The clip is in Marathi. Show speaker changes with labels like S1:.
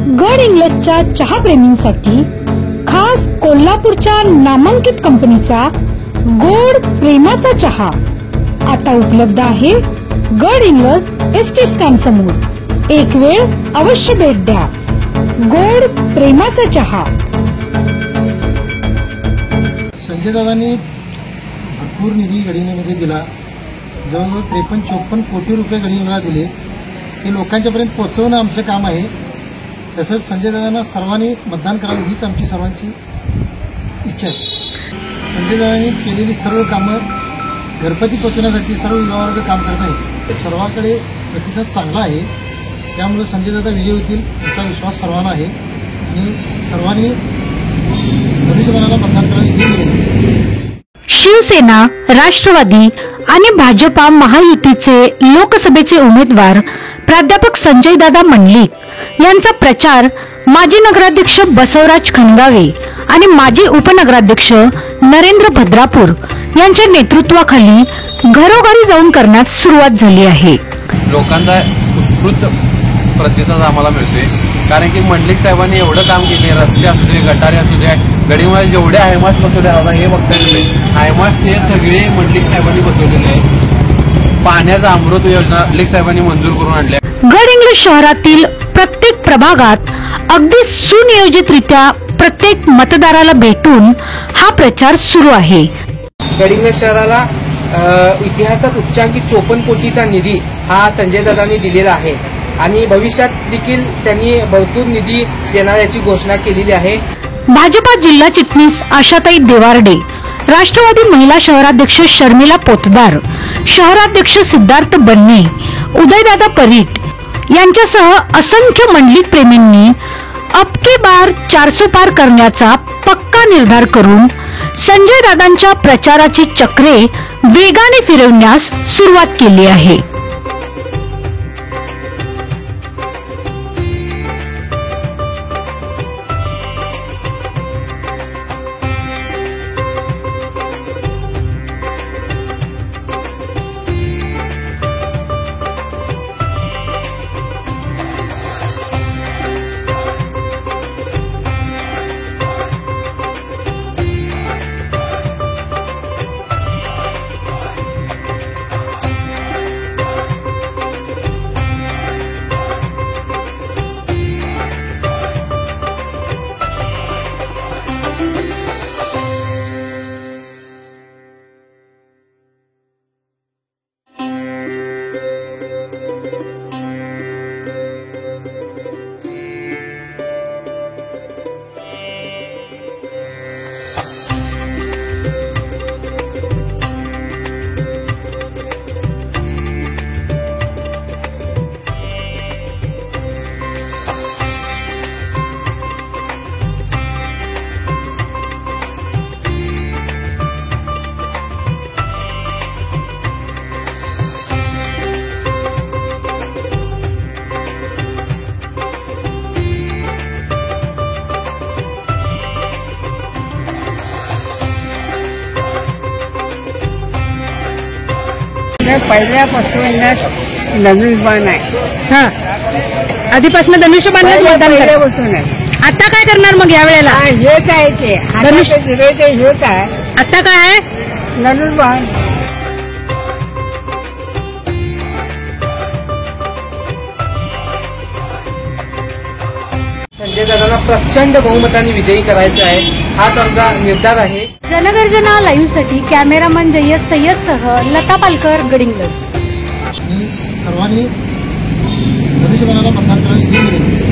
S1: गड इंग्लजच्या चहा प्रेमींसाठी खास कोल्हापूरच्या नामांकित कंपनीचा गोड प्रेमाचा चहा आता उपलब्ध आहे गड इंग्लज एसटी स्टँड समोर। एक वेळ अवश्य भेट द्या। गोड प्रेमाचा चहा।
S2: संजय दादांनी भरपूर निधी गडिंग्लजमध्ये दिला। जवळजवळ 53-54 कोटी रुपये गडिंग्लजला दिले। ते लोकांच्यापर्यंत पोहोचवणं आमचं काम आहे। तसंच संजय दादांना सर्वांनी मतदान करावं हीच आमची सर्वांची इच्छा आहे। संजय दादांनी केलेली सर्व कामं घरपती पोहोचवण्यासाठी सर्व युवा वर्ग काम करत आहे। सर्वांकडे प्रतिसाद चांगला आहे, त्यामुळे संजय दादा विजयी होतील याचा विश्वास सर्वांना आहे आणि सर्वांनी धनुष्यबाणाला मतदान करावे ही विनंती।
S1: शिवसेना, राष्ट्रवादी आणि भाजपा महायुतीचे लोकसभेचे उमेदवार प्राध्यापक संजय दादा मंडलिक यांचा प्रचार माजी नगराध्यक्ष बसवराज खंगावे आणि माजी उपनगराध्यक्ष नरेंद्र भद्रापूर यांच्या नेतृत्वाखाली घरोघरी जाऊन करण्यास सुरुवात झाली आहे।
S3: लोकांचा उत्स्फूर्त प्रतिसाद आम्हाला मिळतोय, कारण की मंडलिक साहेबांनी एवढं काम केले। रस्ते असू दे, गटारे असू दे, गडिंग्लजमध्ये जेवढे हायमास बसवले होता हे बघता येते। हायमास हे सगळे मंडलिक साहेबांनी बसवलेले आहे। पाण्याचा अमृत योजना मंडलिक साहेबांनी मंजूर करून आणल्या।
S1: गड इंग्लज शहरातील प्रत्येक प्रभागात अगदी सुनियोजितरित्या प्रत्येक मतदाराला भेटून हा प्रचार सुरू आहे।
S4: गडिंग्लज शहराला इतिहासात उच्चांकी 54 कोटीचा निधी हा संजय दादांनी दिलेला आहे आणि भविष्यात देखील त्यांनी भरपूर निधी देण्याची घोषणा केलेली आहे।
S1: भाजपा जिल्हा चिटणीस आशाताई देवारडे, राष्ट्रवादी महिला शहराध्यक्ष शर्मिला पोतदार, शहराध्यक्ष सिद्धार्थ बन्ने, उदयदादा परीट यांच्यासह असंख्य मंडलिक प्रेमींनी अबकी बार 400 पार करण्याचा पक्का निर्धार करून संजय दादांच्या प्रचाराची चक्रे वेगाने फिरवण्यास सुरुवात केली आहे।
S5: पहिल्यापासून धनुष्यबाण आहे।
S1: आधीपासून धनुष्यबाणलाच मतदान
S5: पहिल्यापासून आहे।
S1: आता काय करणार मग या वेळेला?
S5: हेच आहे ते हेच आहे।
S1: आता काय आहे?
S5: धनुष्यबाण।
S4: संजय दादांना प्रचंड बहुमताने विजयी करायचं आहे, हाच आमचा निर्धार आहे।
S1: जनगर्जना लाईव्ह साठी कॅमेरामन जय्यद सय्यदसह लता पालकर, गडिंग्लज।
S2: सर्वांनी धनुष्यबाणाला मतदान करावे ही विनंती।